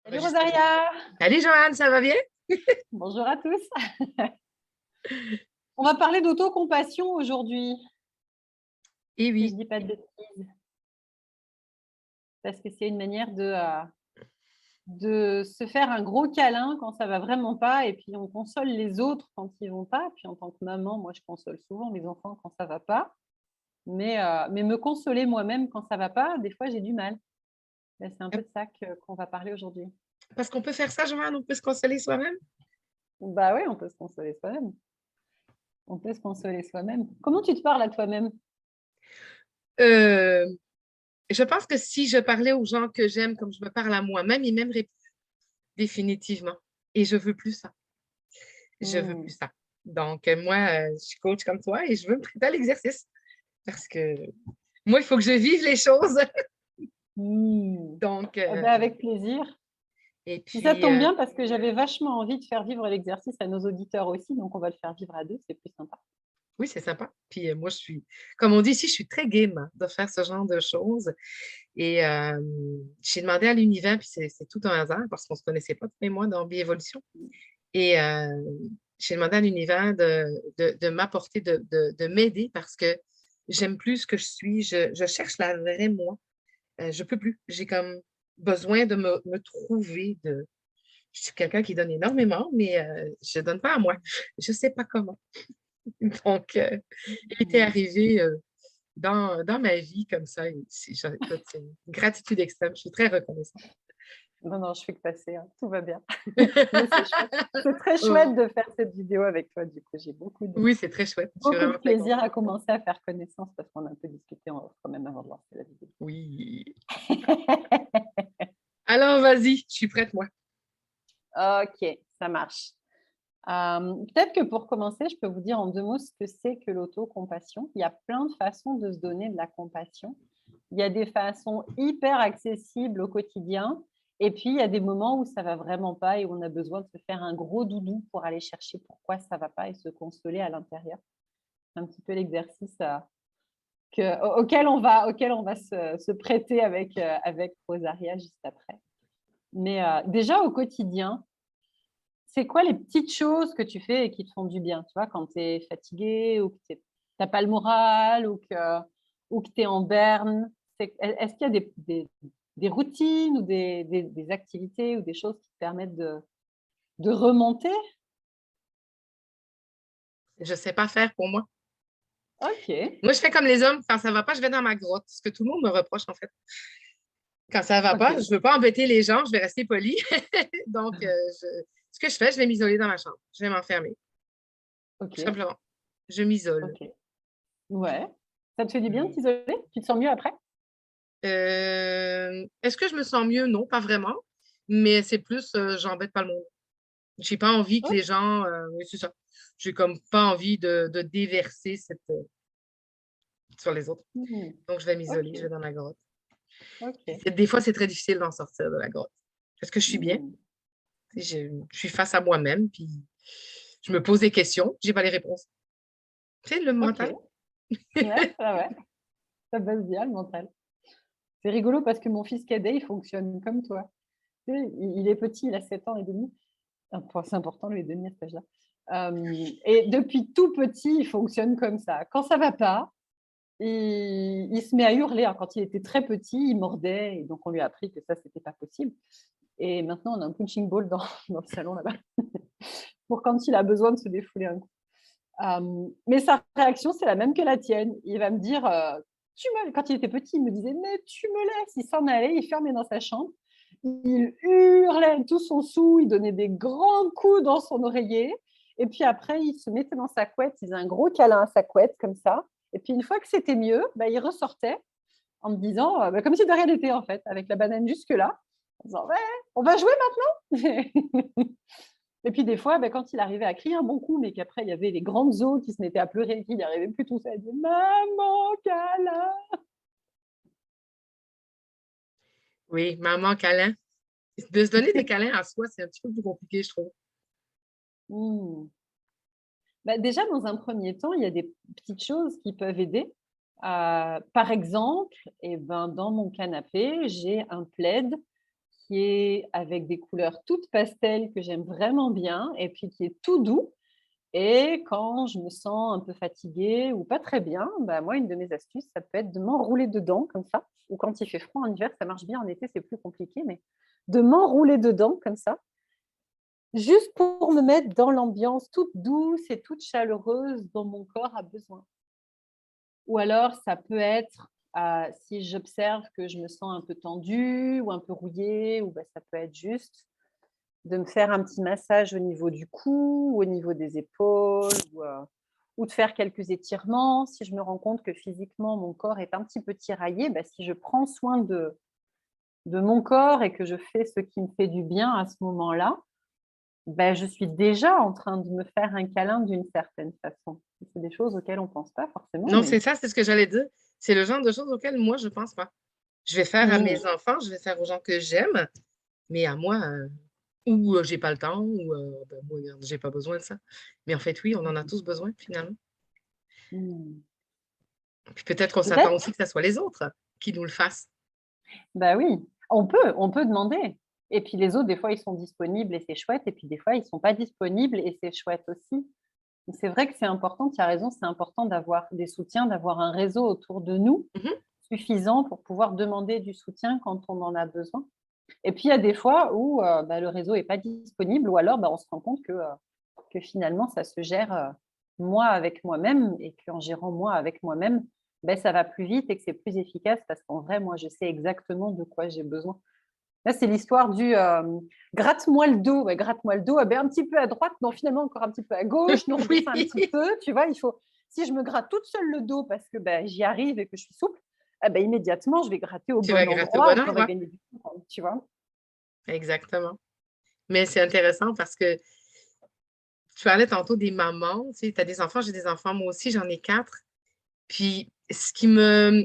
Salut Enregistrer. Rosaria! Salut Joanne, ça va bien? Bonjour à tous. On va parler d'autocompassion aujourd'hui, Eh si je oui, dis pas de bêtises, parce que c'est une manière de se faire un gros câlin quand ça va vraiment pas et puis on console les autres quand ils vont pas. Puis en tant que maman, moi je console souvent mes enfants quand ça va pas, mais me consoler moi-même quand ça va pas, des fois j'ai du mal. Ben, c'est un peu de ça qu'on va parler aujourd'hui. parce qu'on peut faire ça, Joanne, on peut se consoler soi-même. Bah oui, on peut se consoler soi-même. On peut se consoler soi-même. Comment tu te parles à toi-même? Euh, je pense que si je parlais aux gens que j'aime comme je me parle à moi-même, ils m'aimeraient plus, définitivement. Et je veux plus ça. Je veux Hmm. plus ça. Donc, moi, je suis coach comme toi et je veux me prêter à l'exercice parce que moi, il faut que je vive les choses. Hmm. Donc, Eh ben, avec plaisir. et Puis ça puis, tombe bien parce que j'avais vachement envie de faire vivre l'exercice à nos auditeurs aussi, donc on va le faire vivre à deux, c'est plus sympa. oui, c'est sympa. Puis, moi, je suis, comme on dit ici, je suis très game hein, de faire ce genre de choses. Et j'ai demandé à l'univers, puis c'est tout un hasard parce qu'on ne se connaissait pas, toi et moi, dans Biévolution. Et j'ai demandé à l'univers de m'apporter, de m'aider parce que j'aime plus ce que je suis. Je cherche la vraie moi. Je peux plus. J'ai comme besoin de me trouver. Je suis quelqu'un qui donne énormément, mais je ne donne pas à moi. Je ne sais pas comment. Donc, il était Hmm. arrivé dans ma vie comme ça. Et écoute, c'est une gratitude extrême. Je suis très reconnaissante. Non, non, je fais que passer, hein, tout va bien. Mais c'est chouette. C'est très Oh, chouette de faire cette vidéo avec toi, du coup, j'ai oui, c'est très chouette. Je suis beaucoup de vraiment très plaisir contente. à commencer à faire connaissance parce qu'on a un peu discuté en off quand même avant de lancer la vidéo. Oui. Alors, vas-y, je suis prête, moi. Ok, ça marche. Peut-être que pour commencer, je peux vous dire en deux mots ce que c'est que l'autocompassion. Il y a plein de façons de se donner de la compassion. Il y a des façons hyper accessibles au quotidien. Et puis, il y a des moments où ça va vraiment pas et où on a besoin de se faire un gros doudou pour aller chercher pourquoi ça va pas et se consoler à l'intérieur. C'est un petit peu l'exercice auquel on va se prêter avec Rosaria juste après. Mais déjà au quotidien, c'est quoi les petites choses que tu fais et qui te font du bien, tu vois, quand tu es fatigué ou que tu n'as pas le moral ou que tu es en berne? Est-ce qu'il y a des routines ou des activités ou des choses qui te permettent de remonter? Je ne sais pas faire pour moi. Ok, Moi, je fais comme les hommes. Quand ça ne va pas, je vais dans ma grotte. Ce que tout le monde me reproche, en fait. Quand ça ne va pas, je ok, ne veux pas embêter les gens, je vais rester poli. Donc, ce que je fais, je vais m'isoler dans ma chambre. Je vais m'enfermer, ok, tout simplement. Je m'isole. ok. Ouais. Ça te fait du bien de Puis, t'isoler? Tu te sens mieux après? est-ce que je me sens mieux? Non, pas vraiment. Mais c'est plus, j'embête pas le monde. J'ai pas envie que les Ok. gens. Oui, c'est ça. J'ai comme pas envie de déverser sur les autres. Hmm. Donc, je vais m'isoler, je vais Ok, dans la grotte. Puis, ok. des fois, c'est très difficile d'en sortir de la grotte. Parce que je suis bien. Hmm. Je suis face à moi-même, puis je me pose des questions, j'ai pas les réponses. C'est le Ok. mental. Ouais, ouais, ouais. Ça bosse bien le mental. C'est rigolo parce que mon fils cadet, il fonctionne comme toi. Tu sais, il est petit, il a 7 ans et demi. Enfin, c'est important, lui, et demi à cet âge-là. Et depuis tout petit, il fonctionne comme ça. Quand ça va pas, il se met à hurler. Alors, quand il était très petit, il mordait. Et donc, on lui a appris que ça, c'était pas possible. Et maintenant, on a un punching ball dans le salon là-bas pour quand il a besoin de se défouler un coup. Mais sa réaction, c'est la même que la tienne. Il va me dire, quand il était petit, il me disait, mais tu me laisses. Il s'en allait, il fermait dans sa chambre. Il hurlait tout son sou, il donnait des grands coups dans son oreiller. Et puis après, il se mettait dans sa couette, il faisait un gros câlin à sa couette, comme ça. Et puis une fois que c'était mieux, bah, il ressortait en me disant, bah, comme si de rien n'était en fait, avec la banane jusque-là, en disant, ouais, on va jouer maintenant. Et puis des fois, quand il arrivait à crier un bon coup, mais qu'après, il y avait les grandes os qui se mettaient à pleurer, qu'il n'y arrivait plus tout ça, il disait maman, câlin. Oui, maman câlin. De se donner des câlins à soi, c'est un petit peu plus compliqué, je trouve. Hmm. Déjà, dans un premier temps, il y a des petites choses qui peuvent aider. Par exemple, dans mon canapé, j'ai un plaid qui est avec des couleurs toutes pastel que j'aime vraiment bien et puis qui est tout doux. Et quand je me sens un peu fatiguée ou pas très bien, bah, moi, une de mes astuces, ça peut être de m'enrouler dedans comme ça, ou quand il fait froid en hiver, ça marche bien, en été, c'est plus compliqué, mais de m'enrouler dedans comme ça, juste pour me mettre dans l'ambiance toute douce et toute chaleureuse dont mon corps a besoin. Ou alors ça peut être, si j'observe que je me sens un peu tendue ou un peu rouillée, ou bah, ça peut être juste de me faire un petit massage au niveau du cou ou au niveau des épaules ou de faire quelques étirements. Si je me rends compte que physiquement mon corps est un petit peu tiraillé, bah, si je prends soin de mon corps et que je fais ce qui me fait du bien à ce moment-là, bah, je suis déjà en train de me faire un câlin d'une certaine façon. C'est des choses auxquelles on ne pense pas forcément, Non, mais c'est ça, c'est ce que j'allais dire. C'est le genre de choses auxquelles moi, je pense pas. Je vais faire à mes mmh. enfants, je vais faire aux gens que j'aime, mais à moi, ou j'ai pas le temps, ou ben, moi, regarde, j'ai pas besoin de ça. Mais en fait, oui, on en a tous besoin, finalement. Mmh. Puis peut-être qu'on s'attend Peut-être. aussi que ce soit les autres qui nous le fassent. Bah oui, on peut demander et puis les autres, des fois, ils sont disponibles et c'est chouette et puis des fois, ils sont pas disponibles et c'est chouette aussi. Donc c'est vrai que c'est important, tu as raison, c'est important d'avoir des soutiens, d'avoir un réseau autour de nous Mhm. suffisant pour pouvoir demander du soutien quand on en a besoin. Et puis il y a des fois où, bah, le réseau est pas disponible ou alors, bah, on se rend compte que finalement ça se gère, moi avec moi-même et qu'en gérant moi avec moi-même, beh, ça va plus vite et que c'est plus efficace parce qu'en vrai, moi, je sais exactement de quoi j'ai besoin. Là, c'est l'histoire du, gratte-moi le dos. Ouais, gratte-moi le dos, ah beh, un petit peu à droite, non, finalement encore un petit peu à gauche, non, Oui, redescends un petit peu, tu vois? Il faut si je me gratte toute seule le dos parce que, bah, j'y arrive et que je suis souple, ah bah, immédiatement, je vais gratter au tu vas bon gratter au endroit bon et j'aurai endroit. gagné du temps, tu vois? Exactement. Mais c'est intéressant parce que tu parlais tantôt des mamans, tu sais, tu as des enfants, j'ai des enfants, moi aussi, j'en ai 4. Puis ce qui me...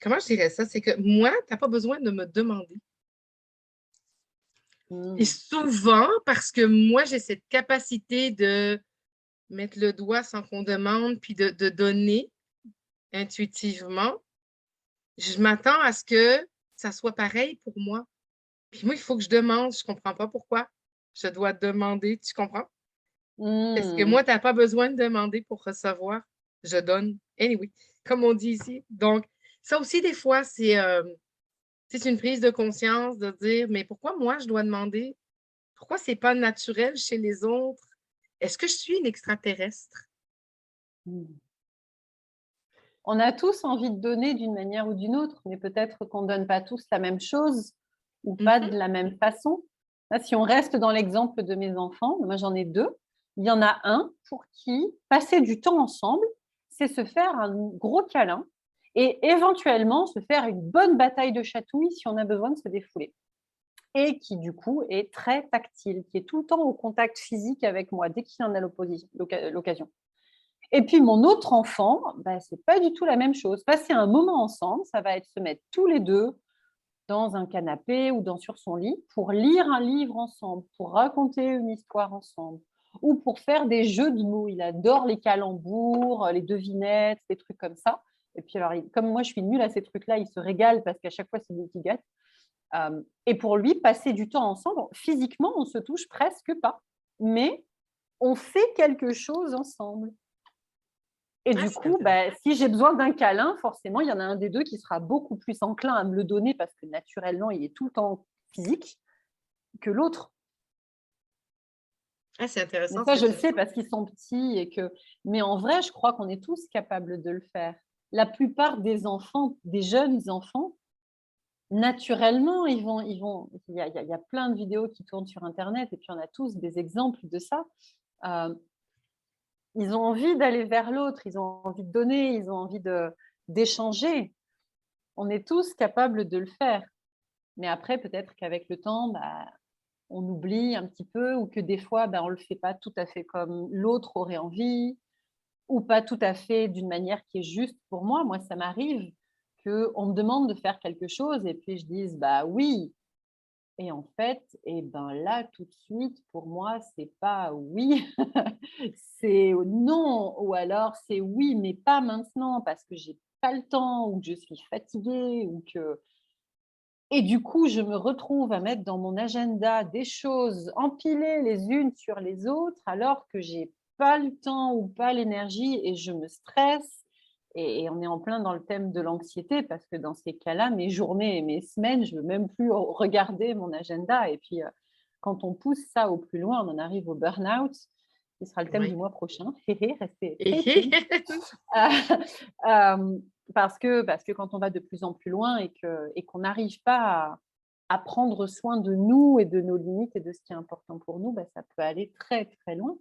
Comment je dirais ça? C'est que moi, tu n'as pas besoin de me demander. Et Mmh. souvent, parce que moi, j'ai cette capacité de mettre le doigt sans qu'on demande, puis de donner intuitivement, je m'attends à ce que ça soit pareil pour moi. Puis moi, il faut que je demande, je ne comprends pas pourquoi. Je dois demander, tu comprends? Parce que Mmh. moi, tu n'as pas besoin de demander pour recevoir. Je donne. Anyway, comme on dit ici. Donc, ça aussi, des fois, c'est une prise de conscience de dire, mais pourquoi moi, je dois demander? Pourquoi c'est pas naturel chez les autres? Est-ce que je suis une extraterrestre? Mmh. On a tous envie de donner d'une manière ou d'une autre, mais peut-être qu'on ne donne pas tous la même chose ou pas Mhm. de la même façon. Là, si on reste dans l'exemple de mes enfants, moi j'en ai 2. Il y en a un pour qui passer du temps ensemble, c'est se faire un gros câlin et éventuellement se faire une bonne bataille de chatouilles si on a besoin de se défouler. Et qui du coup est très tactile, qui est tout le temps au contact physique avec moi dès qu'il en a l'occasion. Et puis mon autre enfant, bah, c'est pas du tout la même chose. Passer un moment ensemble, ça va être se mettre tous les 2 dans un canapé ou sur son lit pour lire un livre ensemble, pour raconter une histoire ensemble ou pour faire des jeux de mots. Il adore les calembours, les devinettes, des trucs comme ça. Et puis alors, comme moi je suis nulle à ces trucs-là, il se régale parce qu'à chaque fois c'est lui qui gagne. Et pour lui, passer du temps ensemble, physiquement, on se touche presque pas, mais on fait quelque chose ensemble. Et Ah, du c'est coup, intéressant. bah, si j'ai besoin d'un câlin, forcément, il y en a un des 2 qui sera beaucoup plus enclin à me le donner parce que naturellement, il est tout le temps physique que l'autre. Ah, c'est Mais intéressant ce ça, que je le tu dis. sais parce qu'ils sont petits et que mais en vrai, je crois qu'on est tous capables de le faire. La plupart des enfants, des jeunes enfants, naturellement, il y a plein de vidéos qui tournent sur internet et puis on a tous des exemples de ça. Heu, Ils ont envie d'aller vers l'autre, ils ont envie de donner, ils ont envie d'échanger. On est tous capables de le faire, mais après peut-être qu'avec le temps, bah, on oublie un petit peu ou que des fois, bah, on le fait pas tout à fait comme l'autre aurait envie ou pas tout à fait d'une manière qui est juste pour moi. Moi, ça m'arrive qu'on me demande de faire quelque chose et puis je dise: «Bah, oui» et en fait et ben, là, tout de suite, pour moi, c'est pas oui, c'est non ou alors c'est oui, mais pas maintenant parce que j'ai pas le temps ou que je suis fatiguée ou que Et du coup, je me retrouve à mettre dans mon agenda des choses empilées les unes sur les autres, alors que j'ai pas le temps ou pas l'énergie et je me stresse. Et on est en plein dans le thème de l'anxiété parce que dans ces cas-là, mes journées et mes semaines, je veux même plus regarder mon agenda. Et puis, quand on pousse ça au plus loin, on en arrive au burn-out, qui sera le thème du Oui. mois prochain. Hé hé, restez Et stay tuned. Parce que quand on va de plus en plus loin et qu'on n'arrive pas à prendre soin de nous et de nos limites et de ce qui est important pour nous, bah, ça peut aller très, très loin.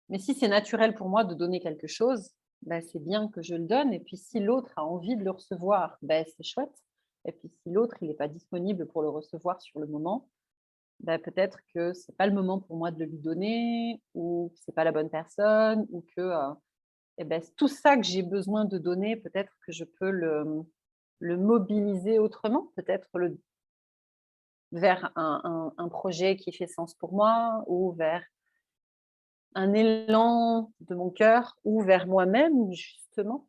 Mais si c'est naturel pour moi de donner quelque chose, bah, c'est bien que je le donne et puis si l'autre a envie de le recevoir, bah, c'est chouette et puis si l'autre, il est pas disponible pour le recevoir sur le moment, bah, peut-être que c'est pas le moment pour moi de le lui donner ou que c'est pas la bonne personne ou que, et beh, tout ça que j'ai besoin de donner, peut-être que je peux le mobiliser autrement, peut-être vers un projet qui fait sens pour moi ou vers un élan de mon cœur ou vers moi-même justement.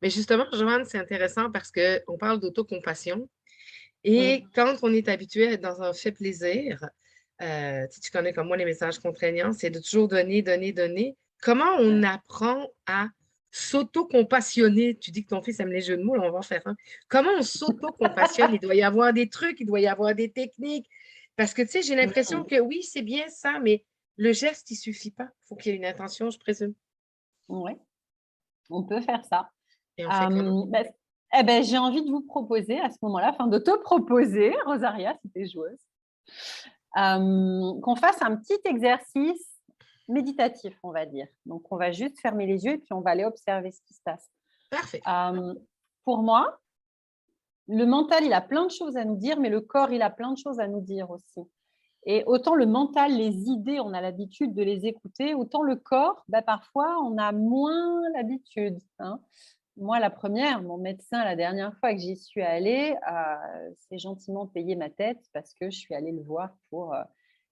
mais justement, Joanne, c'est intéressant parce qu'on parle d'autocompassion Mmh. et quand on est habitué à être dans un fait plaisir, tu connais comme moi les messages contraignants, c'est de toujours donner, donner, donner. Comment on Ouais. apprend à s'auto-compassionner? Tu dis que ton fils aime les jeux de mots, là, on va en faire un. Comment on s'auto-compassionne? Il doit y avoir des trucs, il doit y avoir des techniques. Parce que, tu sais, j'ai l'impression Mmh. que oui, c'est bien ça, mais le geste, il suffit pas. Il faut qu'il y ait une intention, je présume. Ouais, on peut faire ça. Et on fait comment? Bah, j'ai envie de vous proposer à ce moment-là, enfin de te proposer, Rosaria, si tu es joueuse, qu'on fasse un petit exercice méditatif, on va dire. Donc on va juste fermer les yeux et puis on va aller observer ce qui se passe. Parfait. Hem, pour moi, le mental, il a plein de choses à nous dire, mais le corps, il a plein de choses à nous dire aussi. Et autant le mental, les idées, on a l'habitude de les écouter, autant le corps, bah, parfois, on a moins l'habitude, hein. Moi, la première, mon médecin, la dernière fois que j'y suis allée, s'est gentiment payé ma tête parce que je suis allée le voir pour,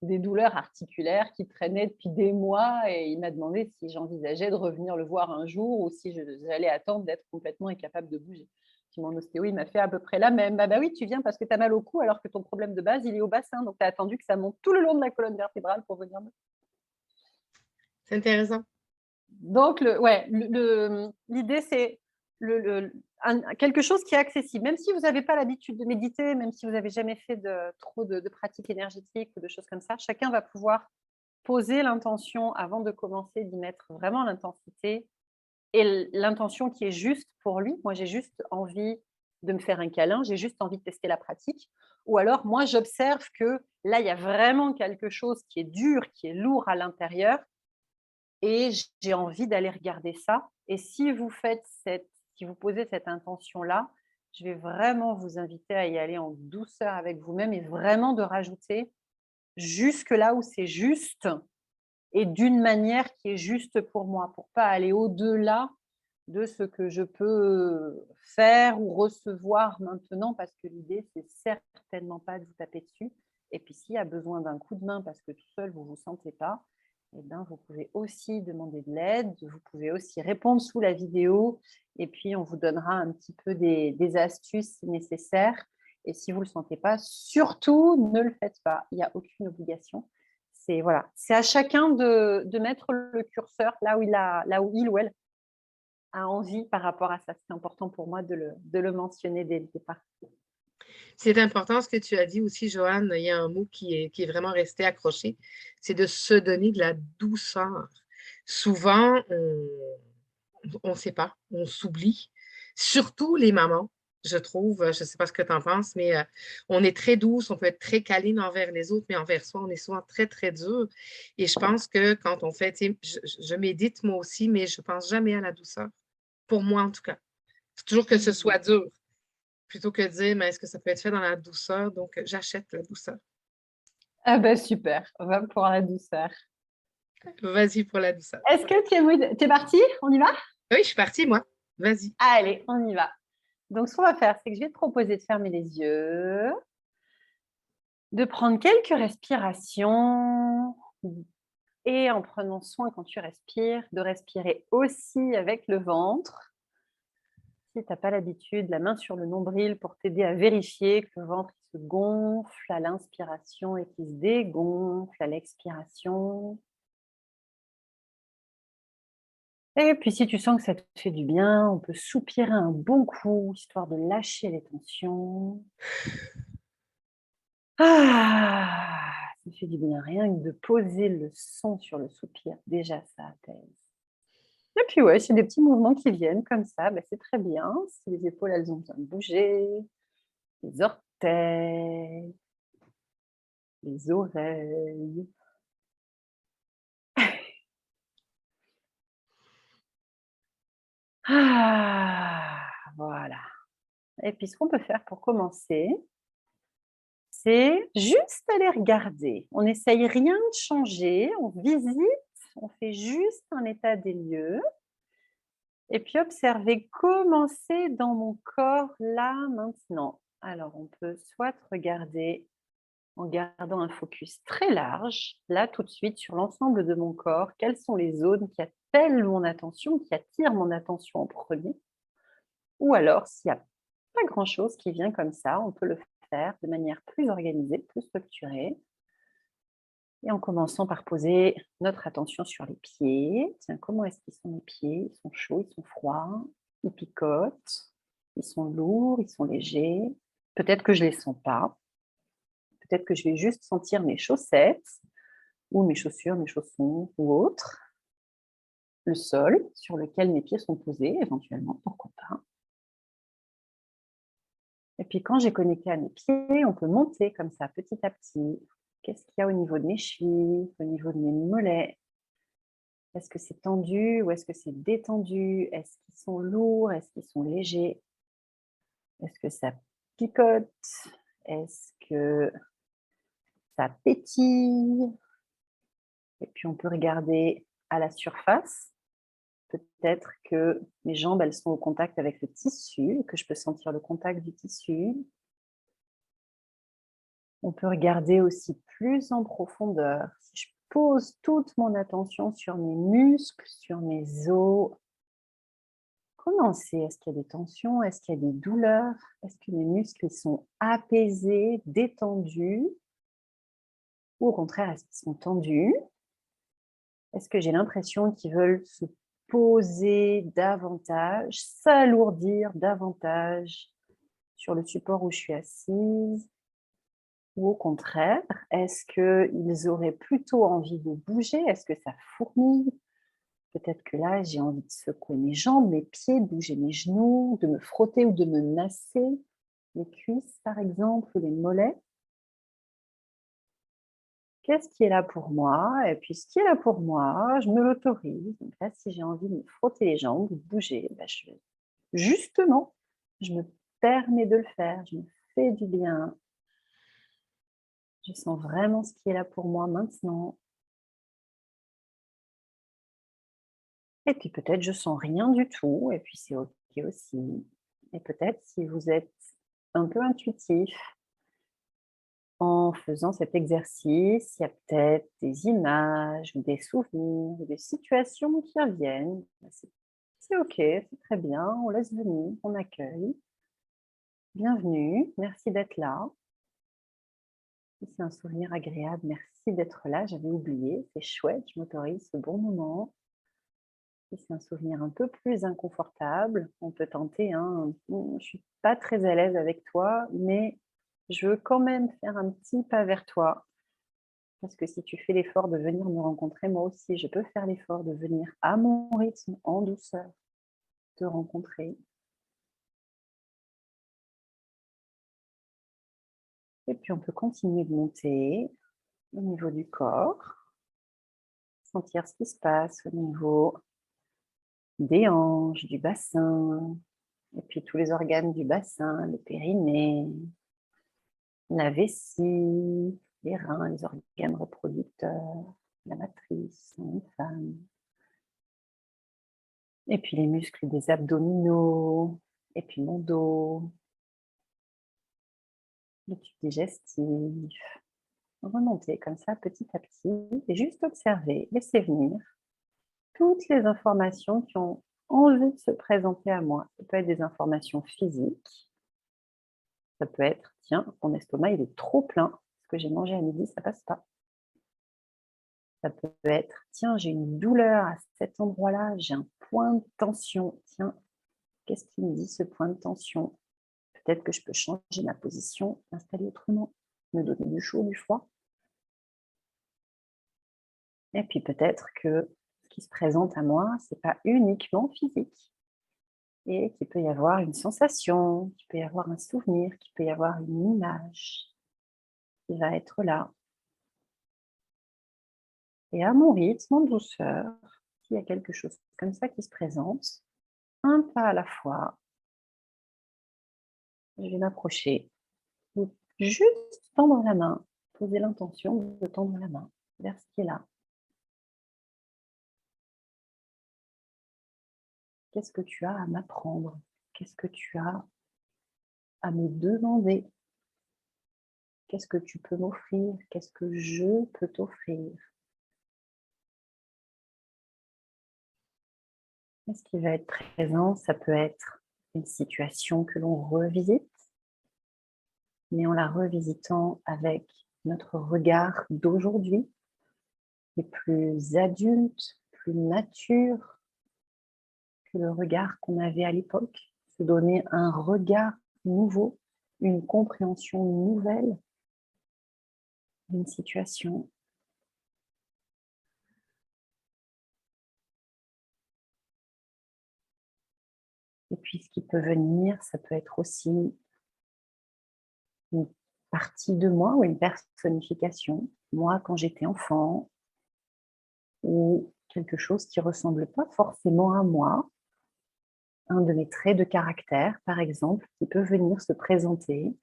des douleurs articulaires qui traînaient depuis des mois et il m'a demandé si j'envisageais de revenir le voir un jour ou si j'allais attendre d'être complètement incapable de bouger. Puis mon ostéo, il m'a fait à peu près la même. Bah oui, tu viens parce que tu as mal au cou alors que ton problème de base, il est au bassin. Donc tu as attendu que ça monte tout le long de la colonne vertébrale pour venir me. C'est intéressant. Donc l'idée, c'est quelque chose qui est accessible. Même si vous n'avez pas l'habitude de méditer, même si vous n'avez jamais fait trop de pratiques énergétiques ou de choses comme ça, chacun va pouvoir poser l'intention avant de commencer, d'y mettre vraiment l'intensité et l'intention qui est juste pour lui. Moi, j'ai juste envie de me faire un câlin, j'ai juste envie de tester la pratique. Ou alors, moi, j'observe que là, il y a vraiment quelque chose qui est dur, qui est lourd à l'intérieur et j'ai envie d'aller regarder ça. Et si vous posez cette intention-là, je vais vraiment vous inviter à y aller en douceur avec vous-même et vraiment de rajouter jusque là où c'est juste et d'une manière qui est juste pour moi, pour pas aller au-delà de ce que je peux faire ou recevoir maintenant, parce que l'idée, c'est certainement pas de vous taper dessus. Et puis, s'il y a besoin d'un coup de main parce que tout seul, vous ne vous sentez pas, eh ben, vous pouvez aussi demander de l'aide, vous pouvez aussi répondre sous la vidéo, et puis on vous donnera un petit peu des astuces si nécessaire. Et si vous ne le sentez pas, surtout ne le faites pas. Il n'y a aucune obligation. C'est voilà, c'est à chacun de mettre le curseur là où il ou elle a envie par rapport à ça. C'est important pour moi de le mentionner dès le départ. C'est important ce que tu as dit aussi, Joanne. Il y a un mot qui est vraiment resté accroché, c'est de se donner de la douceur. Souvent, on ne sait pas, on s'oublie, surtout les mamans, je trouve. Je ne sais pas ce que tu en penses, mais on est très douce, on peut être très câline envers les autres, mais envers soi, on est souvent très, très dur. Et je pense que quand on fait, tu sais, je médite moi aussi, mais je ne pense jamais à la douceur. Pour moi, en tout cas. C'est toujours que ce Mmh. soit dur. Plutôt que de dire: «Mais est-ce que ça peut être fait dans la douceur?» Donc, j'achète la douceur. Ah bah super, on va pour la douceur. Vas-y pour la douceur. Est-ce que tu es parti? On y va? Oui, je suis partie moi. Vas-y. Allez, on y va. Donc ce qu'on va faire, c'est que je vais te proposer de fermer les yeux, de prendre quelques respirations et en prenant soin quand tu respires, de respirer aussi avec le ventre. si tu n'as pas l'habitude, la main sur le nombril pour t'aider à vérifier que le ventre il se gonfle à l'inspiration et qu'il se dégonfle à l'expiration. Et puis si tu sens que ça te fait du bien, on peut soupirer un bon coup, histoire de lâcher les tensions. Ah! Ça fait du bien, rien que de poser le son sur le soupir, déjà ça apaise. Et puis ouais, c'est des petits mouvements qui viennent comme ça, bah, c'est très bien. Si les épaules, elles ont besoin de bouger, les orteils, les oreilles. Ah! Voilà. Et puis ce qu'on peut faire pour commencer, c'est juste aller regarder. On n'essaye rien de changer, on visite, on fait juste un état des lieux et puis observer comment c'est dans mon corps là, maintenant. Alors on peut soit regarder en gardant un focus très large, là tout de suite sur l'ensemble de mon corps, quelles sont les zones qui appellent mon attention, qui attirent mon attention en premier. Ou alors, s'il n'y a pas grand-chose qui vient comme ça, on peut le faire de manière plus organisée, plus structurée. Et en commençant par poser notre attention sur les pieds. Tiens, comment est-ce qu'ils sont les pieds? Ils sont chauds, ils sont froids, ils picotent, ils sont lourds, ils sont légers. Peut-être que je ne les sens pas. Peut-être que je vais juste sentir mes chaussettes ou mes chaussures, mes chaussons ou autres. Le sol sur lequel mes pieds sont posés, éventuellement, pourquoi pas. Et puis quand j'ai connecté à mes pieds, on peut monter comme ça, petit à petit. Qu'est-ce qu'il y a au niveau de mes chevilles, au niveau de mes mollets? Est-ce que c'est tendu ou est-ce que c'est détendu? Est-ce qu'ils sont lourds? Est-ce qu'ils sont légers? Est-ce que ça picote? Est-ce que ça pétille? Et puis on peut regarder à la surface. Peut-être que mes jambes, elles sont au contact avec le tissu, que je peux sentir le contact du tissu. On peut regarder aussi plus en profondeur. Si je pose toute mon attention sur mes muscles, sur mes os, comment c'est? Est-ce qu'il y a des tensions? Est-ce qu'il y a des douleurs? Est-ce que mes muscles sont apaisés, détendus? Ou au contraire, est-ce qu'ils sont tendus? Est-ce que j'ai l'impression qu'ils veulent se poser davantage, s'alourdir davantage sur le support où je suis assise? Ou au contraire, est-ce qu'ils auraient plutôt envie de bouger? Est-ce que ça fourmille? Peut-être que là, j'ai envie de secouer mes jambes, mes pieds, de bouger mes genoux, de me frotter ou de me masser les cuisses, par exemple, ou les mollets. Qu'est-ce qui est là pour moi? Et puis, ce qui est là pour moi, je me l'autorise. Donc là, si j'ai envie de me frotter les jambes, de bouger, justement, je me permets de le faire. Je me fais du bien. Je sens vraiment ce qui est là pour moi maintenant. Et puis peut-être je sens rien du tout et puis c'est OK aussi. Et peut-être si vous êtes un peu intuitif en faisant cet exercice, il y a peut-être des images ou des souvenirs ou des situations qui reviennent. C'est OK, c'est très bien, on laisse venir, on accueille. Bienvenue, merci d'être là. Si c'est un souvenir agréable, merci d'être là, j'avais oublié, c'est chouette, je m'autorise ce bon moment. Si c'est un souvenir un peu plus inconfortable, on peut tenter un «Je ne suis pas très à l'aise avec toi, mais je veux quand même faire un petit pas vers toi». Parce que si tu fais l'effort de venir me rencontrer, moi aussi, je peux faire l'effort de venir à mon rythme, en douceur, te rencontrer. Et puis on peut continuer de monter au niveau du corps, sentir ce qui se passe au niveau des hanches, du bassin, et puis tous les organes du bassin, le périnée, la vessie, les reins, les organes reproducteurs, la matrice, une femme. Et puis les muscles des abdominaux, et puis mon dos, le tube digestif. Remonter comme ça petit à petit et juste observer, laisser venir toutes les informations qui ont envie de se présenter à moi. Ça peut être des informations physiques. Ça peut être, tiens, mon estomac, il est trop plein. Ce que j'ai mangé à midi, ça passe pas. Ça peut être, tiens, j'ai une douleur à cet endroit-là, j'ai un point de tension. Tiens, qu'est-ce qu'il me dit ce point de tension? Peut-être que je peux changer ma position, m'installer autrement, me donner du chaud, du froid. Et puis peut-être que ce qui se présente à moi, c'est pas uniquement physique. Et qu'il peut y avoir une sensation, qu'il peut y avoir un souvenir, qu'il peut y avoir une image qui va être là. Et à mon rythme, en douceur, s'il y a quelque chose comme ça qui se présente, un pas à la fois, je vais m'approcher, ou juste tendre la main, poser l'intention de tendre la main vers ce qui est là. Qu'est-ce que tu as à m'apprendre? Qu'est-ce que tu as à me demander? Qu'est-ce que tu peux m'offrir? Qu'est-ce que je peux t'offrir? Et ce qui va être présent, ça peut être une situation que l'on revisite, mais en la revisitant avec notre regard d'aujourd'hui, qui est plus adulte, plus mature que le regard qu'on avait à l'époque, se donner un regard nouveau, une compréhension nouvelle d'une situation. Et puis ce qui peut venir, ça peut être aussi une partie de moi ou une personnification. Moi, quand j'étais enfant, ou quelque chose qui ne ressemble pas forcément à moi, un de mes traits de caractère, par exemple, qui peut venir se présenter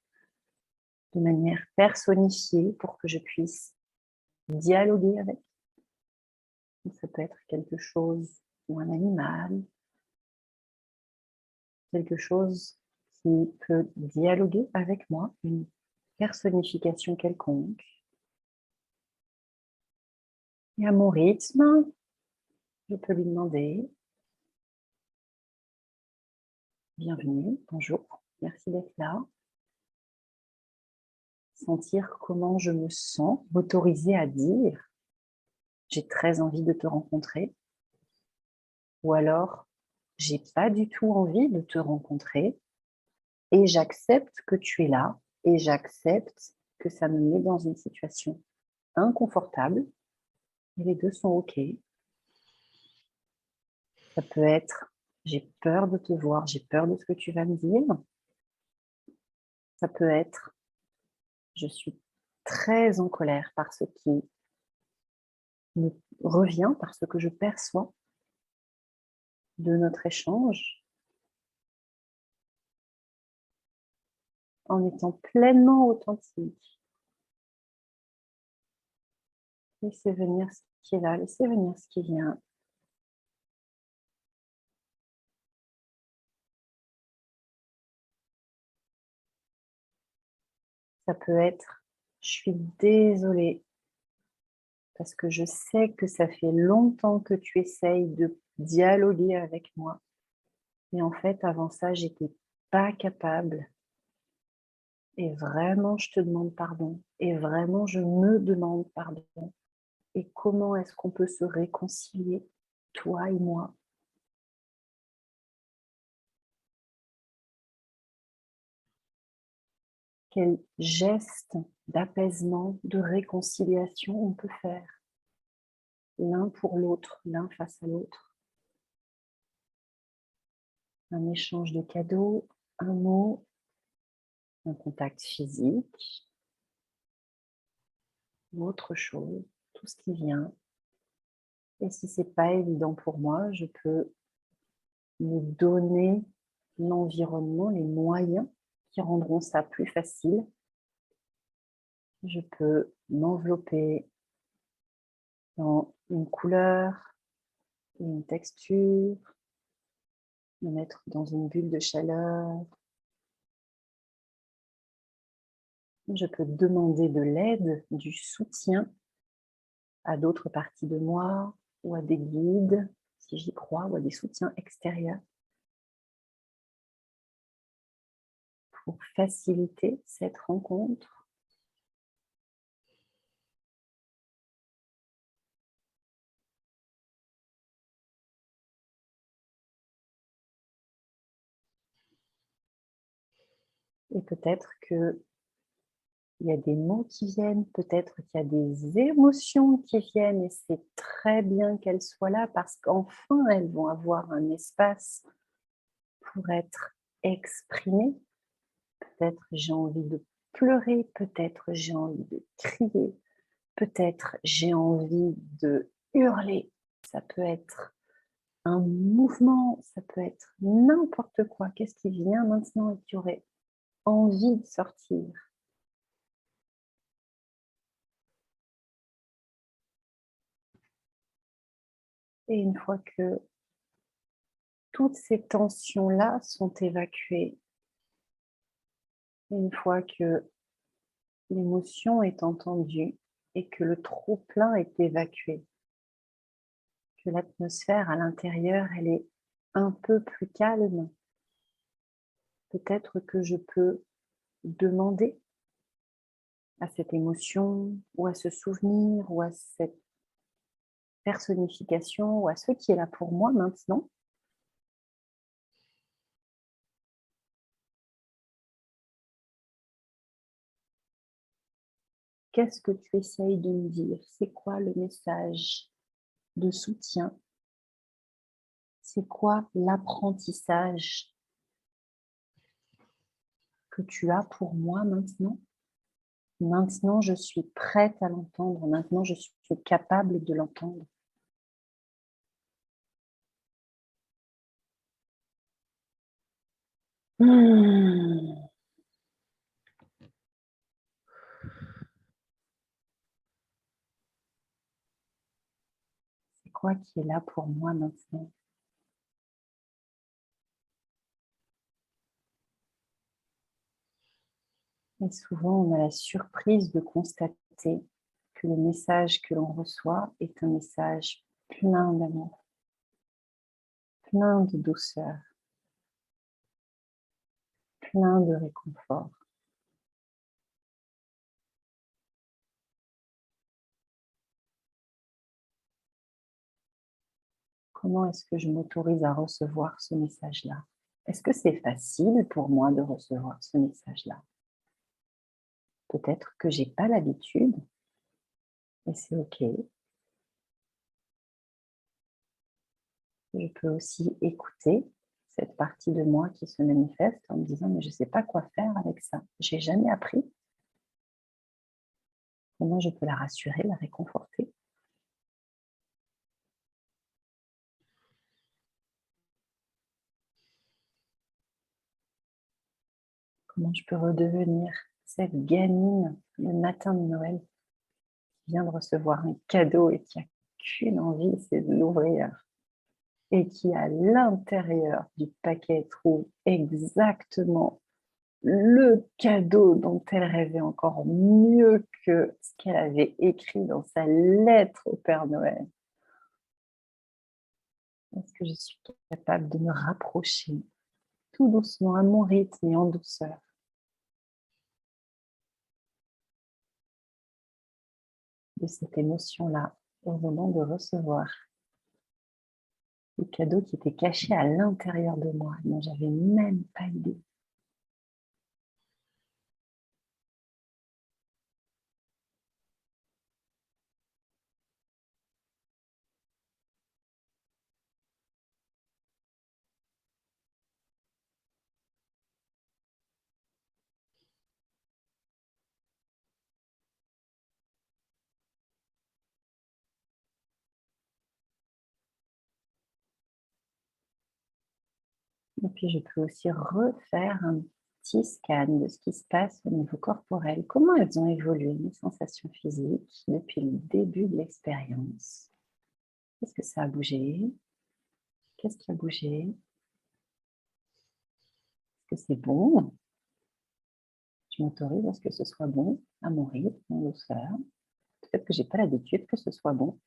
de manière personnifiée pour que je puisse dialoguer avec. Ça peut être quelque chose ou un animal, quelque chose qui peut dialoguer avec moi, une personnification quelconque. Et à mon rythme, je peux lui demander: bienvenue, bonjour, merci d'être là. Sentir comment je me sens, m'autoriser à dire: j'ai très envie de te rencontrer, ou alors j'ai pas du tout envie de te rencontrer et j'accepte que tu es là et j'accepte que ça me met dans une situation inconfortable et les deux sont OK. Ça peut être: j'ai peur de te voir, j'ai peur de ce que tu vas me dire. Ça peut être: je suis très en colère par ce qui me revient, par ce que je perçois de notre échange, en étant pleinement authentique. Laissez venir ce qui est là, laissez venir ce qui vient. Ça peut être: je suis désolée parce que je sais que ça fait longtemps que tu essayes de dialoguer avec moi. Mais en fait, avant ça, j'étais pas capable. Et vraiment, je te demande pardon. Et vraiment, je me demande pardon. Et comment est-ce qu'on peut se réconcilier, toi et moi? Quel geste d'apaisement, de réconciliation on peut faire, l'un pour l'autre, l'un face à l'autre? Un échange de cadeaux, un mot, un contact physique, ou autre chose, tout ce qui vient. Et si c'est pas évident pour moi, je peux me donner l'environnement, les moyens qui rendront ça plus facile. Je peux m'envelopper dans une couleur, une texture, me mettre dans une bulle de chaleur. Je peux demander de l'aide, du soutien à d'autres parties de moi ou à des guides, si j'y crois, ou à des soutiens extérieurs pour faciliter cette rencontre. Et peut-être qu'il y a des mots qui viennent, peut-être qu'il y a des émotions qui viennent et c'est très bien qu'elles soient là parce qu'enfin elles vont avoir un espace pour être exprimées. Peut-être j'ai envie de pleurer, peut-être j'ai envie de crier, peut-être j'ai envie de hurler. Ça peut être un mouvement, ça peut être n'importe quoi. Qu'est-ce qui vient maintenant et qui aurait envie de sortir? Et une fois que toutes ces tensions-là sont évacuées, une fois que l'émotion est entendue et que le trop-plein est évacué, que l'atmosphère à l'intérieur, elle est un peu plus calme, peut-être que je peux demander à cette émotion ou à ce souvenir ou à cette personnification ou à ce qui est là pour moi maintenant, qu'est-ce que tu essayes de me dire? C'est quoi le message de soutien? C'est quoi l'apprentissage que tu as pour moi maintenant? Maintenant, je suis prête à l'entendre. Maintenant, je suis capable de l'entendre. Hmm. C'est quoi qui est là pour moi maintenant? Et souvent, on a la surprise de constater que le message que l'on reçoit est un message plein d'amour, plein de douceur, plein de réconfort. Comment est-ce que je m'autorise à recevoir ce message-là? Est-ce que c'est facile pour moi de recevoir ce message-là? Peut-être que j'ai pas l'habitude et c'est OK. Je peux aussi écouter cette partie de moi qui se manifeste en me disant mais je ne sais pas quoi faire avec ça. J'ai jamais appris. Comment je peux la rassurer, la réconforter? Comment je peux redevenir cette gamine le matin de Noël qui vient de recevoir un cadeau et qui a qu'une envie, c'est de l'ouvrir et qui à l'intérieur du paquet trouve exactement le cadeau dont elle rêvait encore mieux que ce qu'elle avait écrit dans sa lettre au Père Noël. Est-ce que je suis capable de me rapprocher tout doucement, à mon rythme et en douceur, de cette émotion-là au moment de recevoir le cadeau qui était caché à l'intérieur de moi, dont j'avais même pas idée. Et puis, je peux aussi refaire un petit scan de ce qui se passe au niveau corporel. Comment elles ont évolué, mes sensations physiques, depuis le début de l'expérience? Qu'est-ce que ça a bougé? Qu'est-ce qui a bougé? Est-ce que c'est bon? Je m'autorise à ce que ce soit bon, à mon rythme, en douceur. Peut-être que j'ai pas l'habitude que ce soit bon.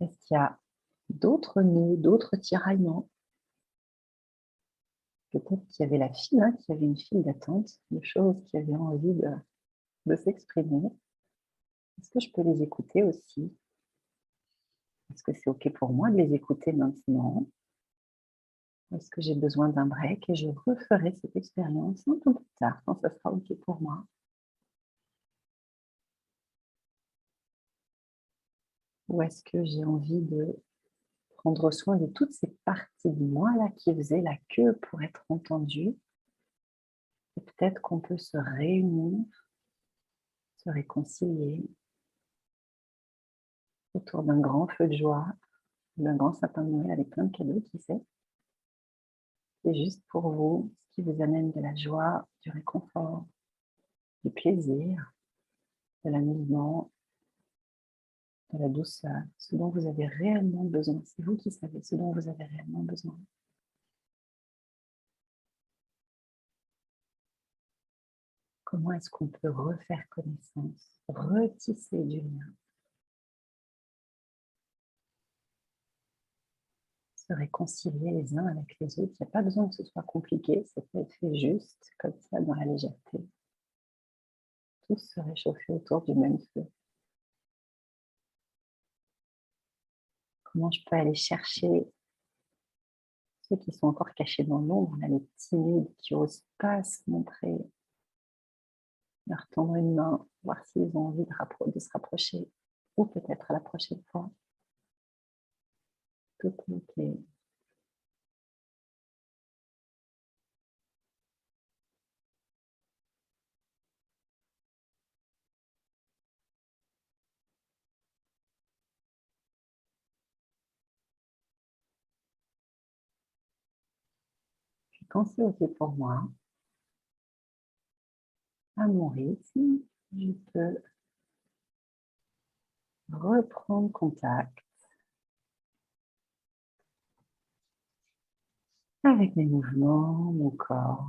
Est-ce qu'il y a d'autres nœuds, d'autres tiraillements? Peut-être qu'il y avait la file, hein, qu'il y avait une file d'attente de choses qui avaient envie de s'exprimer. Est-ce que je peux les écouter aussi? Est-ce que c'est OK pour moi de les écouter maintenant? Est-ce que j'ai besoin d'un break et je referai cette expérience un peu plus tard quand ça sera OK pour moi? Ou est-ce que j'ai envie de prendre soin de toutes ces parties de moi-là qui faisaient la queue pour être entendues? Et peut-être qu'on peut se réunir, se réconcilier autour d'un grand feu de joie, d'un grand sapin de Noël avec plein de cadeaux, qui sait? C'est juste pour vous, ce qui vous amène de la joie, du réconfort, du plaisir, de l'amusement, de la douceur, ce dont vous avez réellement besoin. C'est vous qui savez ce dont vous avez réellement besoin. Comment est-ce qu'on peut refaire connaissance, retisser du lien, se réconcilier les uns avec les autres? Il n'y a pas besoin que ce soit compliqué, ça peut être fait juste, comme ça, dans la légèreté. Tous se réchauffer autour du même feu. Comment je peux aller chercher ceux qui sont encore cachés dans l'ombre, les timides qui n'osent pas se montrer, leur tendre une main, voir s'ils ont envie de se rapprocher, ou peut-être à la prochaine fois. Tout est OK. Puis quand c'est OK pour moi, à mon rythme, je peux reprendre contact avec mes mouvements, mon corps.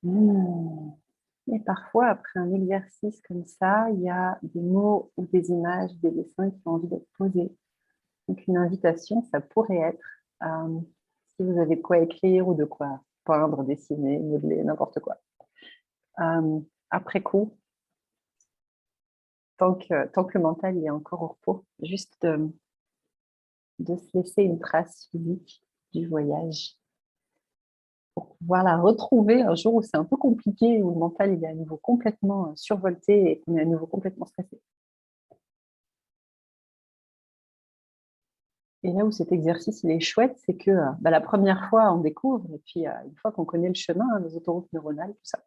Et parfois, après un exercice comme ça, il y a des mots ou des images, des dessins qui ont envie d'être posés. Donc, une invitation, ça pourrait être, si vous avez de quoi écrire ou de quoi peindre, dessiner, modeler, n'importe quoi. Après coup, tant que le mental est encore au repos, juste de se laisser une trace physique du voyage pour pouvoir la retrouver un jour où c'est un peu compliqué, où le mental il est à nouveau complètement survolté et qu'on est à nouveau complètement stressé. Et là où cet exercice il est chouette, c'est que la première fois, on découvre, et puis une fois qu'on connaît le chemin, hein, les autoroutes neuronales, tout ça,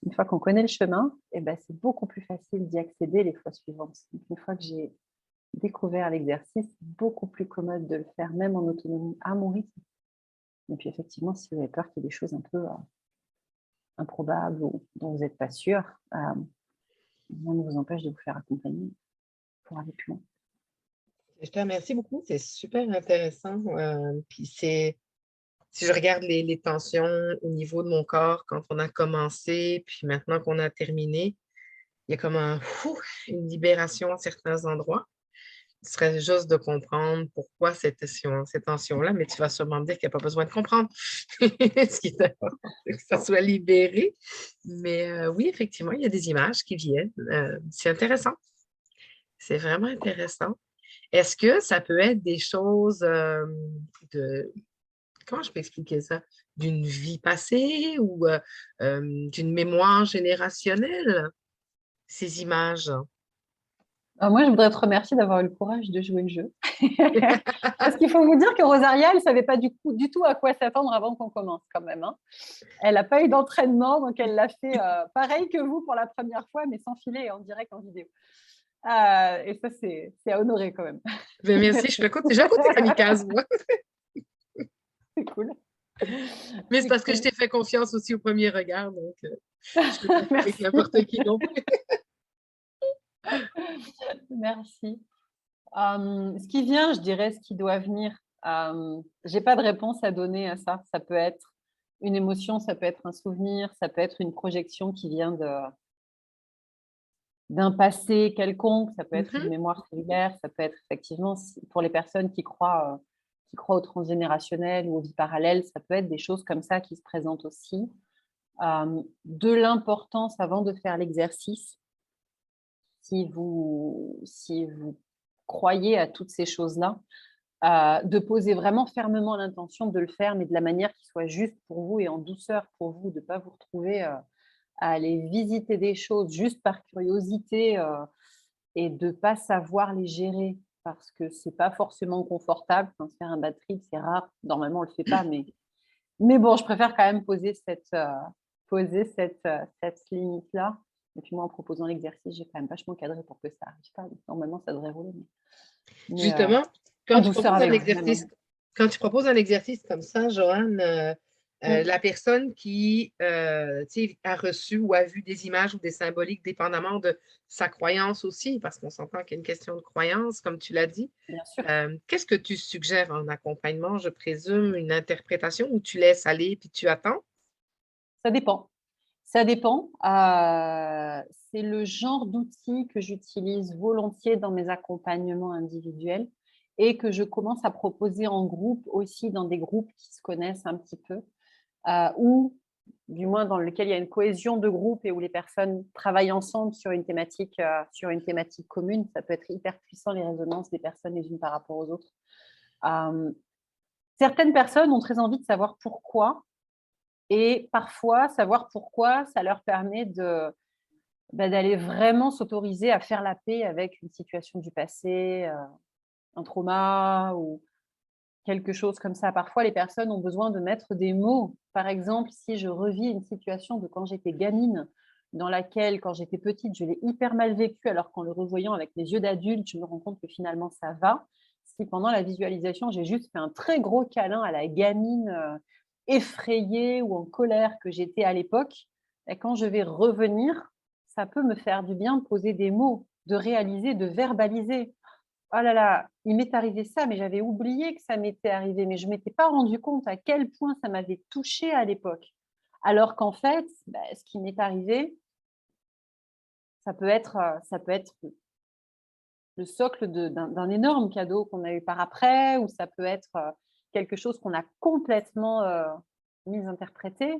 une fois qu'on connaît le chemin, et c'est beaucoup plus facile d'y accéder les fois suivantes. Donc, une fois que j'ai découvert l'exercice, c'est beaucoup plus commode de le faire, même en autonomie, à mon rythme. Et puis effectivement, si vous avez peur qu'il y ait des choses un peu improbables ou dont vous n'êtes pas sûr, rien ne vous empêche de vous faire accompagner pour aller plus loin. Je te remercie beaucoup, c'est super intéressant. Puis si je regarde les tensions au niveau de mon corps quand on a commencé, puis maintenant qu'on a terminé, il y a comme une libération à certains endroits. Ce serait juste de comprendre pourquoi cette tension-là, mais tu vas sûrement me dire qu'il n'y a pas besoin de comprendre ce qui est important, c'est que ça soit libéré. Mais oui, effectivement, il y a des images qui viennent. C'est intéressant. C'est vraiment intéressant. Est-ce que ça peut être des choses de... Comment je peux expliquer ça? D'une vie passée ou d'une mémoire générationnelle, ces images? Moi, je voudrais te remercier d'avoir eu le courage de jouer le jeu. Parce qu'il faut vous dire que Rosaria, elle ne savait pas du tout à quoi s'attendre avant qu'on commence quand même, hein. Elle n'a pas eu d'entraînement, donc elle l'a fait pareil que vous pour la première fois, mais sans filet en direct en vidéo. Et ça, c'est à honorer quand même. Ben, merci, j'ai un côté kamikaze, moi. C'est cool. Mais c'est parce que je t'ai fait confiance aussi au premier regard, donc je ne peux pas faire avec n'importe qui non plus. Merci. Ce qui vient, je dirais, ce qui doit venir. J'ai pas de réponse à donner à ça. Ça peut être une émotion, ça peut être un souvenir, ça peut être une projection qui vient d'un passé quelconque, ça peut être une Mhm. mémoire cellulaire, ça peut être effectivement, pour les personnes qui croient au transgénérationnel ou aux vies parallèles, ça peut être des choses comme ça qui se présentent aussi. De l'importance avant de faire l'exercice, si vous croyez à toutes ces choses-là, de poser vraiment fermement l'intention de le faire, mais de la manière qui soit juste pour vous et en douceur pour vous, de ne pas vous retrouver à aller visiter des choses juste par curiosité et de ne pas savoir les gérer parce que c'est pas forcément confortable. Enfin, se faire un bad trip, c'est rare. Normalement, on le fait pas, mais bon, je préfère quand même poser cette limite-là. Et puis moi, en proposant l'exercice, j'ai quand même vachement cadré pour que ça arrive pas. Donc, normalement, ça devrait rouler. Mais Justement, en quand tu douceur proposes un avec vous-même, exercice, hein. quand tu proposes un exercice comme ça, Joanne, Mmh. la personne qui tu sais, a reçu ou a vu des images ou des symboliques, dépendamment de sa croyance aussi, parce qu'on s'entend qu'il y a une question de croyance, comme tu l'as dit. Bien sûr. Qu'est-ce que tu suggères en accompagnement? Je présume une interprétation où tu laisses aller puis tu attends? Ça dépend. Ça dépend. C'est le genre d'outil que j'utilise volontiers dans mes accompagnements individuels et que je commence à proposer en groupe aussi dans des groupes qui se connaissent un petit peu, ou du moins dans lequel il y a une cohésion de groupe et où les personnes travaillent ensemble sur une thématique commune. Ça peut être hyper puissant, les résonances des personnes les unes par rapport aux autres. Hem, Certaines personnes ont très envie de savoir pourquoi et parfois savoir pourquoi, ça leur permet d'aller vraiment s'autoriser à faire la paix avec une situation du passé, un trauma ou quelque chose comme ça. Parfois, les personnes ont besoin de mettre des mots. Par exemple, si je revis une situation de quand j'étais gamine, dans laquelle, quand j'étais petite, je l'ai hyper mal vécue, alors qu'en le revoyant avec les yeux d'adulte, je me rends compte que finalement ça va. Si pendant la visualisation, j'ai juste fait un très gros câlin à la gamine effrayée ou en colère que j'étais à l'époque, et quand je vais revenir, ça peut me faire du bien de poser des mots, de réaliser, de verbaliser. Oh là là, il m'est arrivé ça, mais j'avais oublié que ça m'était arrivé, mais je ne m'étais pas rendu compte à quel point ça m'avait touchée à l'époque. Alors qu'en fait, ce qui m'est arrivé, ça peut être le socle d'un énorme cadeau qu'on a eu par après, ou ça peut être quelque chose qu'on a complètement misinterprété.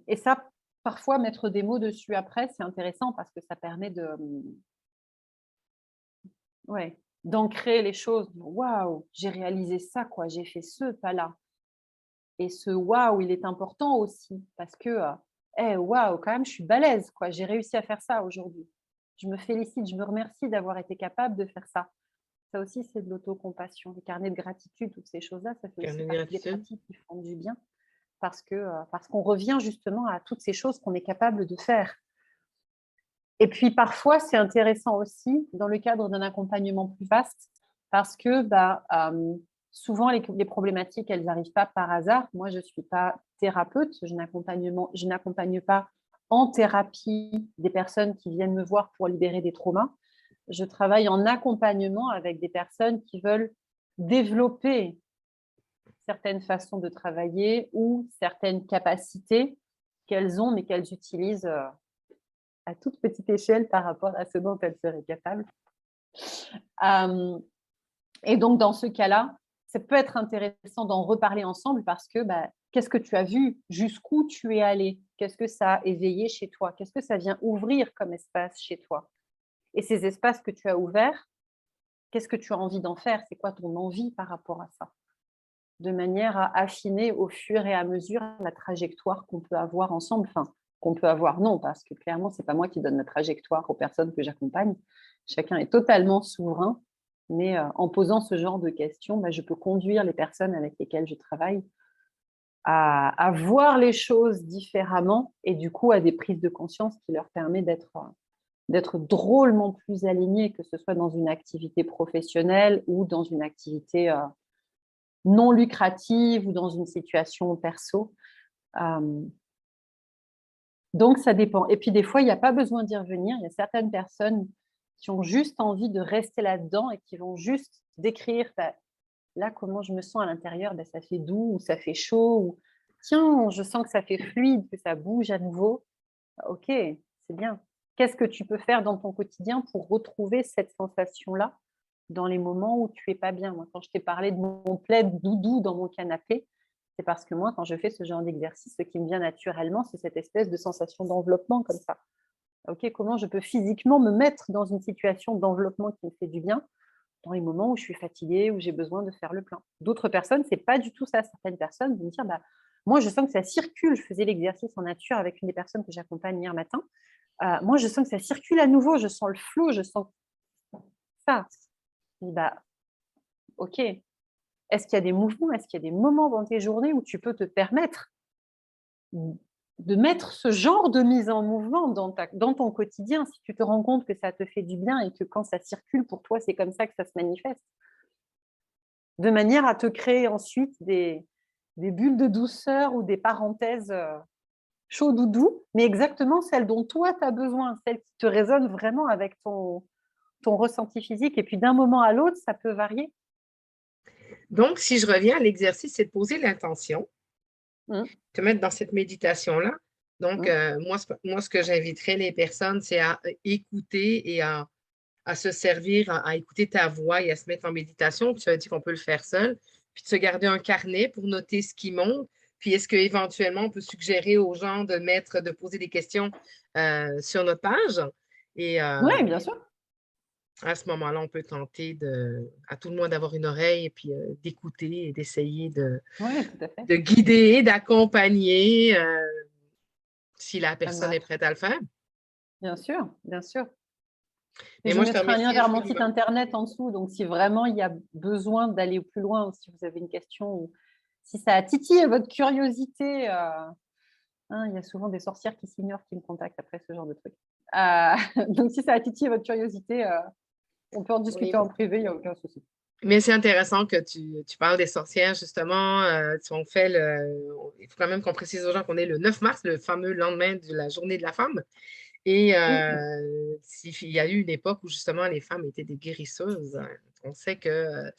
Et ça, parfois, mettre des mots dessus après, c'est intéressant parce que ça permet ouais, d'ancrer les choses. Waouh, j'ai réalisé ça, quoi, j'ai fait ce pas-là. Et ce waouh, il est important aussi parce que, waouh, quand même, je suis balèze, quoi. J'ai réussi à faire ça aujourd'hui. Je me félicite, je me remercie d'avoir été capable de faire ça. Ça aussi, c'est de l'autocompassion. Les carnets de gratitude, toutes ces choses-là, ça fait aussi Carnet de partie des gratitude? pratiques qui font du bien parce qu'on revient justement à toutes ces choses qu'on est capable de faire. Et puis parfois, c'est intéressant aussi dans le cadre d'un accompagnement plus vaste parce que souvent les problématiques, elles n'arrivent pas par hasard. Moi, je ne suis pas thérapeute, je n'accompagne pas en thérapie des personnes qui viennent me voir pour libérer des traumas. Je travaille en accompagnement avec des personnes qui veulent développer certaines façons de travailler ou certaines capacités qu'elles ont mais qu'elles utilisent à toute petite échelle par rapport à ce dont elle serait capable. Et donc, dans ce cas-là, ça peut être intéressant d'en reparler ensemble parce que qu'est-ce que tu as vu? Jusqu'où tu es allé? Qu'est-ce que ça a éveillé chez toi? Qu'est-ce que ça vient ouvrir comme espace chez toi? Et ces espaces que tu as ouverts, qu'est-ce que tu as envie d'en faire? C'est quoi ton envie par rapport à ça? De manière à affiner au fur et à mesure la trajectoire qu'on peut avoir ensemble. Enfin, qu'on peut avoir, non, parce que clairement, c'est pas moi qui donne la trajectoire aux personnes que j'accompagne. Chacun est totalement souverain, mais en posant ce genre de questions, je peux conduire les personnes avec lesquelles je travaille à voir les choses différemment et du coup à des prises de conscience qui leur permet d'être drôlement plus alignés, que ce soit dans une activité professionnelle ou dans une activité non lucrative ou dans une situation perso. Donc, ça dépend. Et puis, des fois, il n'y a pas besoin d'y revenir. Il y a certaines personnes qui ont juste envie de rester là-dedans et qui vont juste décrire là, comment je me sens à l'intérieur. Ça fait doux ou ça fait chaud. Ou tiens, je sens que ça fait fluide, que ça bouge à nouveau. Ok, c'est bien. qu'est-ce que tu peux faire dans ton quotidien pour retrouver cette sensation-là dans les moments où tu es pas bien? Moi, quand je t'ai parlé de mon plaid doudou dans mon canapé, c'est parce que moi, quand je fais ce genre d'exercice, ce qui me vient naturellement, c'est cette espèce de sensation d'enveloppement comme ça. OK, comment je peux physiquement me mettre dans une situation d'enveloppement qui me fait du bien, dans les moments où je suis fatiguée, où j'ai besoin de faire le plein. D'autres personnes, c'est pas du tout ça. Certaines personnes vont me dire: «Bah, moi, je sens que ça circule». Je faisais l'exercice en nature avec une des personnes que j'accompagne hier matin. Moi, je sens que ça circule à nouveau, je sens le flow, je sens ça. Je dis: «Bah, OK. Est-ce qu'il y a des mouvements, est-ce qu'il y a des moments dans tes journées où tu peux te permettre de mettre ce genre de mise en mouvement dans ton quotidien, si tu te rends compte que ça te fait du bien et que quand ça circule pour toi, c'est comme ça que ça se manifeste. De manière à te créer ensuite des bulles de douceur ou des parenthèses chaud doudou, mais exactement celles dont toi tu as besoin, celles qui te résonnent vraiment avec ton ressenti physique. Et puis d'un moment à l'autre, ça peut varier. Donc, si je reviens à l'exercice, c'est de poser l'intention, Mmh, te mettre dans cette méditation-là. Donc, mmh, moi, ce que j'inviterais les personnes, c'est à écouter et à se servir, à écouter ta voix et à se mettre en méditation. Puis tu as dit qu'on peut le faire seul. Puis de se garder un carnet pour noter ce qui monte. Puis est-ce qu'éventuellement, on peut suggérer aux gens de poser des questions sur notre page? Et ouais, bien sûr. à ce moment-là, on peut tenter à tout le monde d'avoir une oreille et puis d'écouter et d'essayer Ouais, tout à fait. de guider, d'accompagner si la Ça personne est marche. prête à le faire. Bien sûr, bien sûr. Et Mais je moi, je te mettrai un lien remercie vers mon site infiniment. internet en dessous, donc si vraiment il y a besoin d'aller plus loin, ou si vous avez une question ou si ça a titillé votre curiosité, il y a souvent des sorcières qui s'ignorent, qui me contactent après ce genre de truc. Donc si ça a titillé votre curiosité, on peut en Oui, discuter en privé, il y a aucun souci. mais c'est intéressant que tu parles des sorcières, justement. Il faut quand même qu'on précise aux gens qu'on est le 9 mars, le fameux lendemain de la Journée de la femme. Et Oui, il y a eu une époque où, justement, les femmes étaient des guérisseuses. On sait que,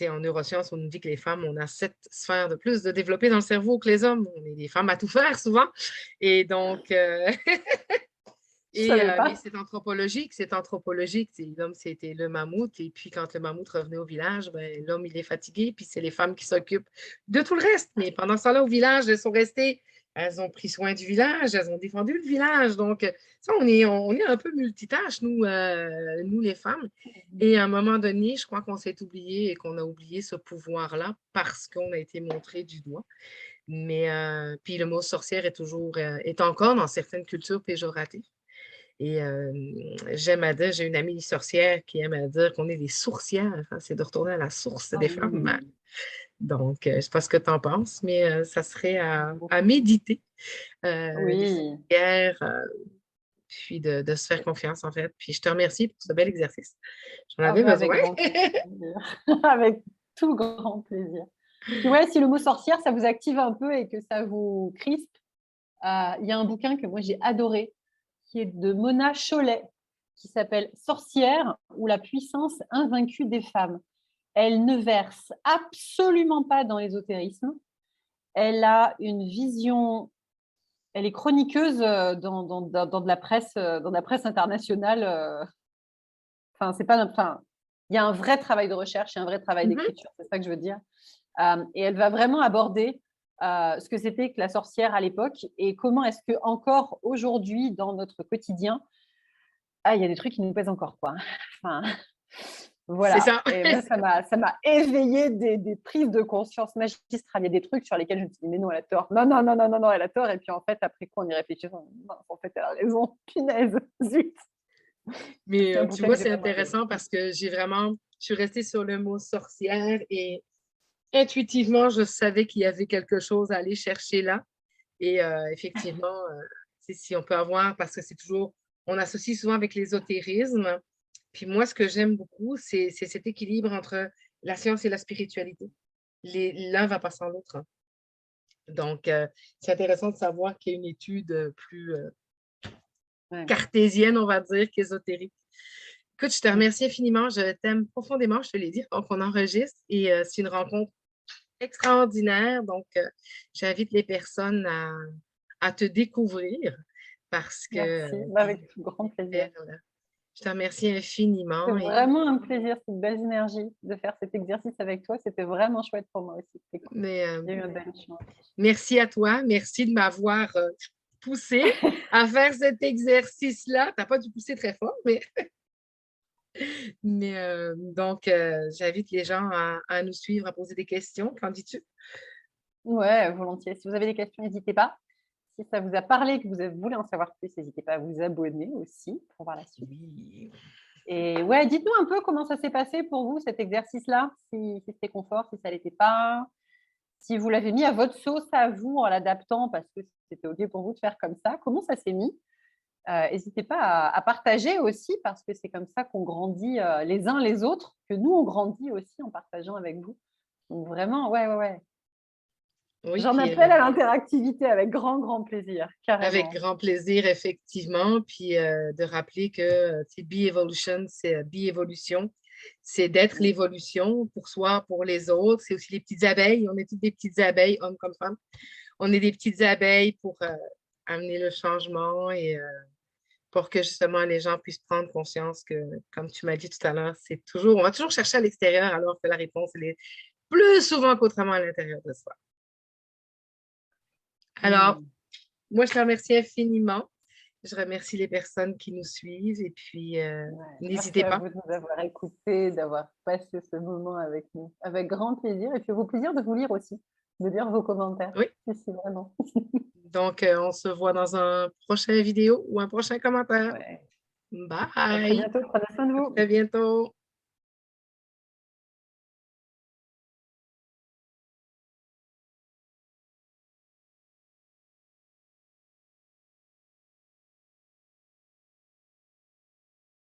en neurosciences, on nous dit que les femmes, on a 7 sphères de plus de développer dans le cerveau que les hommes. On est des femmes à tout faire, souvent. Et donc, je savais mais pas. c'est anthropologique, c'est anthropologique. L'homme, c'était le mammouth. Et puis, quand le mammouth revenait au village, ben, l'homme, il est fatigué. Puis, c'est les femmes qui s'occupent de tout le reste. Mais pendant ce temps-là, au village, elles ont pris soin du village, elles ont défendu le village. Donc, ça, on est un peu multitâches, nous, les femmes. Et à un moment donné, je crois qu'on s'est oublié et qu'on a oublié ce pouvoir-là parce qu'on a été montré du doigt. Mais, puis le mot sorcière est encore dans certaines cultures péjoratif. Et j'aime à dire, j'ai une amie sorcière qui aime à dire qu'on est des sourcières, hein, c'est de retourner à la source Ah des femmes. oui, Donc, je ne sais pas ce que tu en penses, mais ça serait à méditer, les oui, sorcières, puis de se faire confiance, en fait. Puis je te remercie pour ce bel exercice. J'en ah avais bah, besoin. avec grand plaisir, avec tout grand plaisir. Puis ouais, si le mot sorcière, ça vous active un peu et que ça vous crispe, il y a un bouquin que moi j'ai adoré, qui est de Mona Chollet, qui s'appelle Sorcière ou la puissance invaincue des femmes. Elle ne verse absolument pas dans l'ésotérisme. Elle a une vision, elle est chroniqueuse dans de la presse internationale. Enfin, c'est pas, enfin, il y a un vrai travail de recherche et un vrai travail Mhm. d'écriture, c'est ça que je veux dire. Et elle va vraiment aborder ce que c'était que la sorcière à l'époque et comment est-ce que encore aujourd'hui dans notre quotidien, il y a des trucs qui nous pèsent encore, quoi. Enfin, C'est voilà. ça. Et moi, ça m'a éveillé des prises de conscience magistrales. Il y a des trucs sur lesquels je me suis dit, mais non, elle a tort. Non, non, non, non, non, non, elle a tort. Et puis en fait, après quoi, on y réfléchit. En fait, elle a raison. Punaise, zut. Mais C'est un tu bouquin vois, que j'ai c'est vraiment adoré. intéressant parce que je suis restée sur le mot sorcière et intuitivement, je savais qu'il y avait quelque chose à aller chercher là. Et effectivement, si on peut avoir, parce que c'est toujours, on associe souvent avec l'ésotérisme. Puis moi, ce que j'aime beaucoup, c'est cet équilibre entre la science et la spiritualité. L'un va pas sans l'autre, hein. Donc, c'est intéressant de savoir qu'il y a une étude plus Ouais. cartésienne, on va dire, qu'ésotérique. Écoute, je te Mm. remercie infiniment. Je t'aime profondément, je te l'ai dit. Donc, on enregistre et c'est une rencontre extraordinaire. Donc, j'invite les personnes à te découvrir. parce que Merci. Bah, avec grand plaisir. je te remercie infiniment. C'est vraiment un plaisir, c'est une belle énergie de faire cet exercice avec toi. C'était vraiment chouette pour moi aussi. C'était cool. Mais, J'ai eu un bel échange. merci à toi. Merci de m'avoir poussé à faire cet exercice-là. Tu n'as pas dû pousser très fort, mais, donc, j'invite les gens à nous suivre, à poser des questions. Qu'en dis-tu? Ouais, volontiers. Si vous avez des questions, n'hésitez pas. Si ça vous a parlé, que vous voulez en savoir plus, n'hésitez pas à vous abonner aussi pour voir la suite. Oui. Et ouais, dites-nous un peu comment ça s'est passé pour vous, cet exercice-là, si c'était confort, si ça l'était pas, si vous l'avez mis à votre sauce à vous en l'adaptant parce que c'était OK pour vous de faire comme ça. Comment ça s'est mis? N'hésitez pas à partager aussi parce que c'est comme ça qu'on grandit, les uns les autres, que nous on grandit aussi en partageant avec vous. Donc vraiment, ouais. Oui, J'en puis appelle à l'interactivité avec grand plaisir, avec carrément. grand plaisir, effectivement. Puis de rappeler que Be Evolution, c'est Be Évolution. C'est d'être Mmh. l'évolution pour soi, pour les autres. C'est aussi les petites abeilles. On est toutes des petites abeilles, hommes comme femmes. On est des petites abeilles pour amener le changement et pour que justement les gens puissent prendre conscience que, comme tu m'as dit tout à l'heure, on va toujours chercher à l'extérieur alors que la réponse, elle est plus souvent qu'autrement à l'intérieur de soi. Alors, Mmh. moi, je te remercie infiniment. Je remercie les personnes qui nous suivent et puis Ouais, merci n'hésitez à pas. vous de nous avoir écoutés, d'avoir passé ce moment avec nous. Avec grand plaisir et puis au plaisir de vous lire aussi, de lire vos commentaires. Oui, Si, vraiment. donc on se voit dans un prochain vidéo ou un prochain commentaire. Ouais. À très Bye! bientôt, prenez soin de À vous. très bientôt!